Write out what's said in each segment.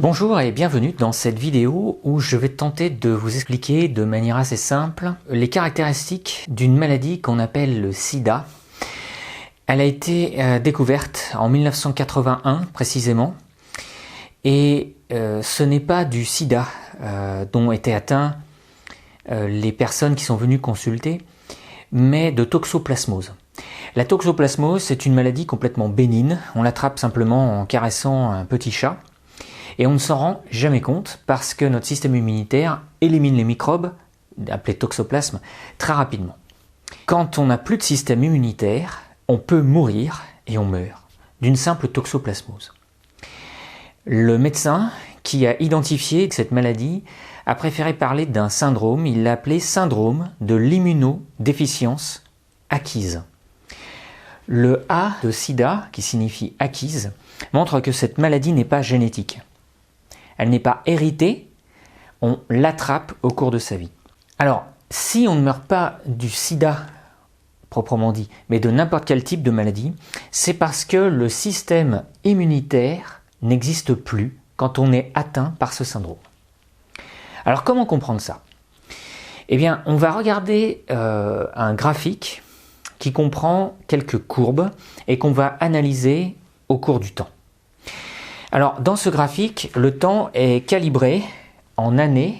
Bonjour et bienvenue dans cette vidéo où je vais tenter de vous expliquer de manière assez simple les caractéristiques d'une maladie qu'on appelle le sida. Elle a été découverte en 1981 précisément et ce n'est pas du sida dont étaient atteints les personnes qui sont venues consulter, mais de toxoplasmose. La toxoplasmose, c'est une maladie complètement bénigne, on l'attrape simplement en caressant un petit chat. Et on ne s'en rend jamais compte parce que notre système immunitaire élimine les microbes, appelés toxoplasmes, très rapidement. Quand on n'a plus de système immunitaire, on peut mourir, et on meurt, d'une simple toxoplasmose. Le médecin qui a identifié cette maladie a préféré parler d'un syndrome, il l'a appelé syndrome de l'immunodéficience acquise. Le A de sida, qui signifie acquise, montre que cette maladie n'est pas génétique. Elle n'est pas héritée, on l'attrape au cours de sa vie. Alors, si on ne meurt pas du sida, proprement dit, mais de n'importe quel type de maladie, c'est parce que le système immunitaire n'existe plus quand on est atteint par ce syndrome. Alors, comment comprendre ça? Eh bien, on va regarder un graphique qui comprend quelques courbes et qu'on va analyser au cours du temps. Alors, dans ce graphique, le temps est calibré en années,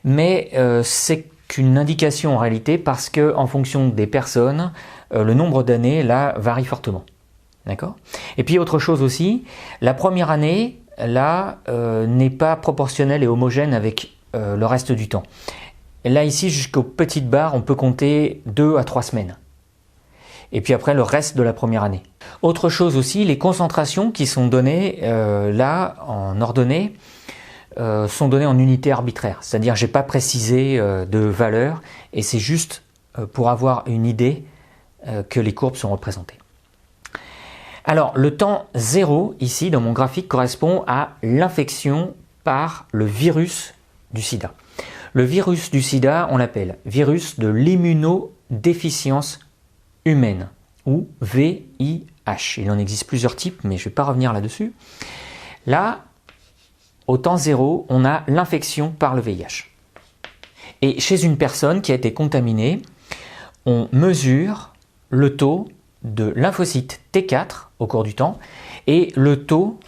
mais c'est qu'une indication en réalité parce que en fonction des personnes, le nombre d'années là varie fortement. D'accord? Et puis autre chose aussi, la première année là n'est pas proportionnelle et homogène avec le reste du temps. Et là ici jusqu'aux petites barres, on peut compter 2 à 3 semaines. Et puis après le reste de la première année. Autre chose aussi, les concentrations qui sont données là en ordonnée sont données en unités arbitraires. C'est-à-dire j'ai pas précisé de valeur et c'est juste pour avoir une idée que les courbes sont représentées. Alors le temps 0 ici dans mon graphique correspond à l'infection par le virus du sida. Le virus du sida, on l'appelle virus de l'immunodéficience humaine ou VIH. Il en existe plusieurs types, mais je ne vais pas revenir là-dessus. Là, au temps 0, on a l'infection par le VIH. Et chez une personne qui a été contaminée, on mesure le taux de lymphocytes T4 au cours du temps et le taux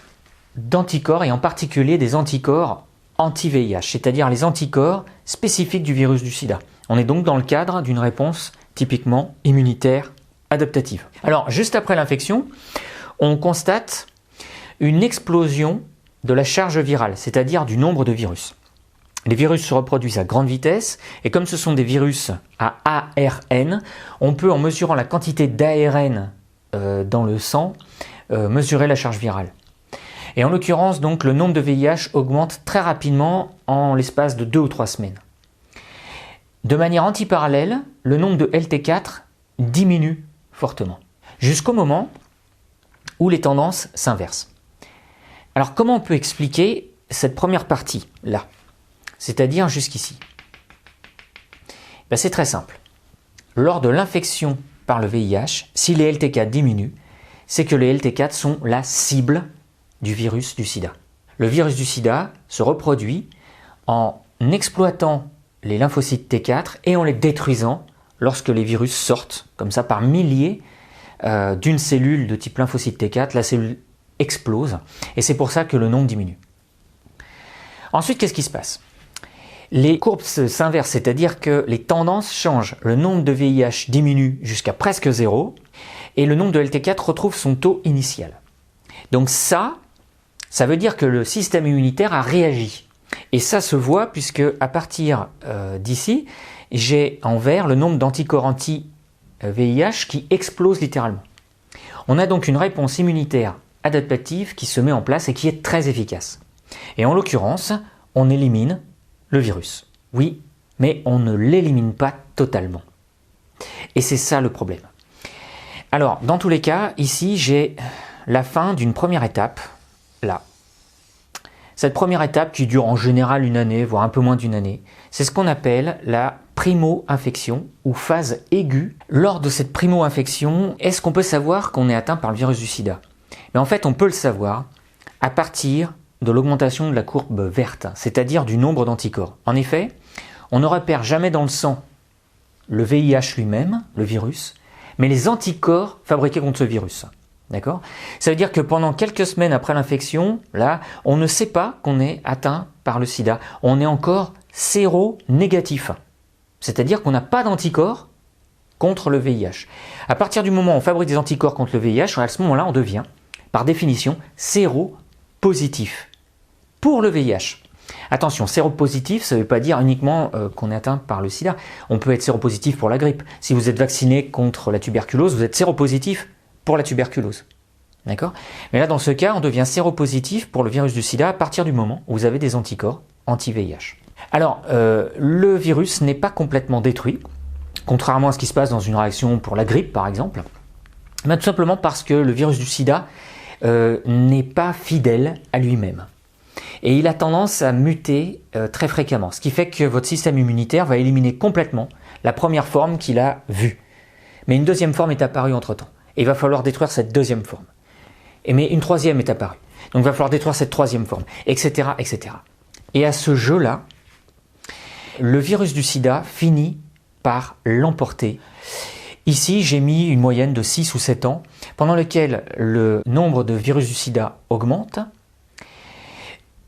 d'anticorps, et en particulier des anticorps anti-VIH, c'est-à-dire les anticorps spécifiques du virus du sida. On est donc dans le cadre d'une réponse typiquement immunitaire adaptative. Alors, juste après l'infection, on constate une explosion de la charge virale, c'est-à-dire du nombre de virus. Les virus se reproduisent à grande vitesse, et comme ce sont des virus à ARN, on peut, en mesurant la quantité d'ARN dans le sang, mesurer la charge virale. Et en l'occurrence, donc, le nombre de VIH augmente très rapidement en l'espace de 2 ou 3 semaines. De manière antiparallèle, le nombre de LT4 diminue fortement, jusqu'au moment où les tendances s'inversent. Alors comment on peut expliquer cette première partie là, c'est-à-dire jusqu'ici? C'est très simple. Lors de l'infection par le VIH, si les LT4 diminuent, c'est que les LT4 sont la cible du virus du sida. Le virus du sida se reproduit en exploitant les lymphocytes T4 et en les détruisant lorsque les virus sortent, comme ça par milliers d'une cellule de type lymphocyte T4, la cellule explose et c'est pour ça que le nombre diminue. Ensuite, qu'est-ce qui se passe? Les courbes s'inversent, c'est-à-dire que les tendances changent. Le nombre de VIH diminue jusqu'à presque 0 et le nombre de LT4 retrouve son taux initial. Donc ça veut dire que le système immunitaire a réagi. Et ça se voit puisque à partir d'ici, j'ai en vert le nombre d'anticorps anti-VIH qui explose littéralement. On a donc une réponse immunitaire adaptative qui se met en place et qui est très efficace. Et en l'occurrence, on élimine le virus. Oui, mais on ne l'élimine pas totalement. Et c'est ça le problème. Alors, dans tous les cas, ici, j'ai la fin d'une première étape, là. Cette première étape qui dure en général une année, voire un peu moins d'une année, c'est ce qu'on appelle la primo-infection ou phase aiguë. Lors de cette primo-infection, est-ce qu'on peut savoir qu'on est atteint par le virus du sida? Mais en fait, on peut le savoir à partir de l'augmentation de la courbe verte, c'est-à-dire du nombre d'anticorps. En effet, on ne repère jamais dans le sang le VIH lui-même, le virus, mais les anticorps fabriqués contre ce virus. D'accord ? Ça veut dire que pendant quelques semaines après l'infection, là, on ne sait pas qu'on est atteint par le sida. On est encore séronégatif. C'est-à-dire qu'on n'a pas d'anticorps contre le VIH. À partir du moment où on fabrique des anticorps contre le VIH, à ce moment-là, on devient, par définition, séropositif pour le VIH. Attention, séropositif, ça ne veut pas dire uniquement qu'on est atteint par le sida. On peut être séropositif pour la grippe. Si vous êtes vacciné contre la tuberculose, vous êtes séropositif pour la tuberculose. D'accord ? Mais là, dans ce cas, on devient séropositif pour le virus du sida à partir du moment où vous avez des anticorps anti-VIH. Alors, le virus n'est pas complètement détruit, contrairement à ce qui se passe dans une réaction pour la grippe, par exemple, mais tout simplement parce que le virus du sida n'est pas fidèle à lui-même. Et il a tendance à muter très fréquemment, ce qui fait que votre système immunitaire va éliminer complètement la première forme qu'il a vue. Mais une deuxième forme est apparue entre-temps. Et il va falloir détruire cette deuxième forme. Mais une troisième est apparue. Donc il va falloir détruire cette troisième forme, etc., etc. Et à ce jeu-là, le virus du sida finit par l'emporter. Ici, j'ai mis une moyenne de 6 ou 7 ans, pendant lequel le nombre de virus du sida augmente,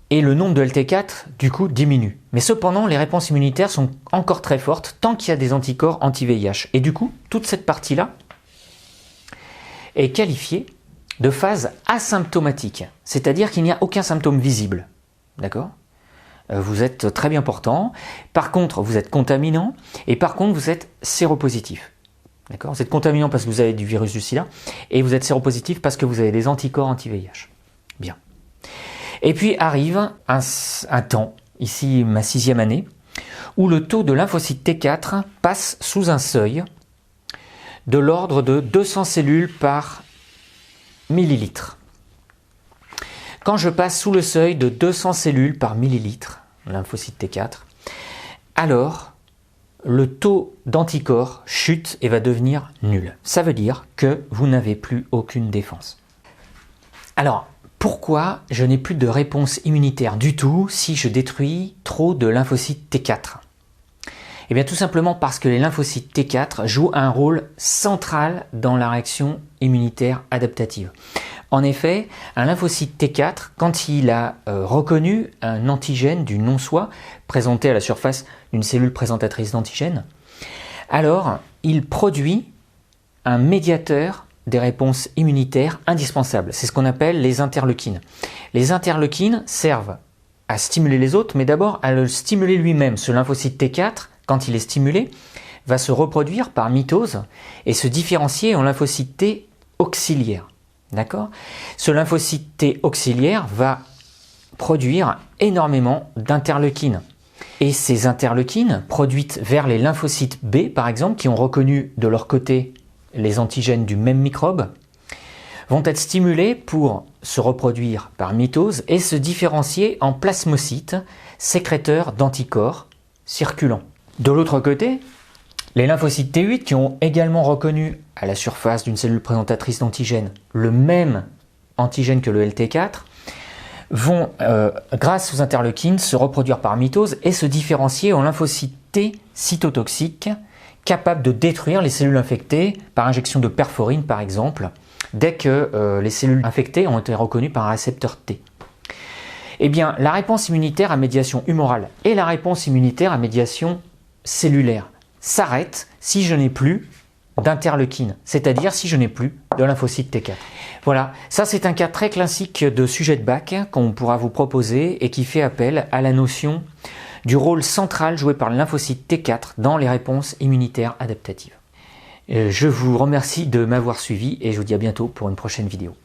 et le nombre de LT4, du coup, diminue. Mais cependant, les réponses immunitaires sont encore très fortes tant qu'il y a des anticorps anti-VIH. Et du coup, toute cette partie-là est qualifiée de phase asymptomatique. C'est-à-dire qu'il n'y a aucun symptôme visible. D'accord ? Vous êtes très bien portant. Par contre, vous êtes contaminant. Et par contre, vous êtes séropositif. D'accord ? Vous êtes contaminant parce que vous avez du virus du sida. Et vous êtes séropositif parce que vous avez des anticorps anti-VIH. Bien. Et puis arrive un temps, ici ma 6e année, où le taux de lymphocyte T4 passe sous un seuil de l'ordre de 200 cellules par millilitre. Quand je passe sous le seuil de 200 cellules par millilitre, lymphocyte T4, alors le taux d'anticorps chute et va devenir nul. Ça veut dire que vous n'avez plus aucune défense. Alors, pourquoi je n'ai plus de réponse immunitaire du tout si je détruis trop de lymphocytes T4 ? Eh bien tout simplement parce que les lymphocytes T4 jouent un rôle central dans la réaction immunitaire adaptative. En effet, un lymphocyte T4, quand il a reconnu un antigène du non-soi présenté à la surface d'une cellule présentatrice d'antigène, alors il produit un médiateur des réponses immunitaires indispensables. C'est ce qu'on appelle les interleukines. Les interleukines servent à stimuler les autres, mais d'abord à le stimuler lui-même. Ce lymphocyte T4, quand il est stimulé, va se reproduire par mitose et se différencier en lymphocyte T auxiliaire. D'accord ? Ce lymphocyte T auxiliaire va produire énormément d'interleukines. Et ces interleukines, produites vers les lymphocytes B, par exemple, qui ont reconnu de leur côté les antigènes du même microbe, vont être stimulés pour se reproduire par mitose et se différencier en plasmocytes, sécréteurs d'anticorps circulants. De l'autre côté, les lymphocytes T8 qui ont également reconnu à la surface d'une cellule présentatrice d'antigène le même antigène que le LT4 vont, grâce aux interleukines, se reproduire par mitose et se différencier en lymphocytes T cytotoxiques capables de détruire les cellules infectées par injection de perforine par exemple, dès que les cellules infectées ont été reconnues par un récepteur T. Eh bien, la réponse immunitaire à médiation humorale et la réponse immunitaire à médiation cellulaire s'arrêtent si je n'ai plus d'interleukine, c'est-à-dire si je n'ai plus de lymphocyte T4. Voilà, ça c'est un cas très classique de sujet de bac qu'on pourra vous proposer et qui fait appel à la notion du rôle central joué par le lymphocyte T4 dans les réponses immunitaires adaptatives. Je vous remercie de m'avoir suivi et je vous dis à bientôt pour une prochaine vidéo.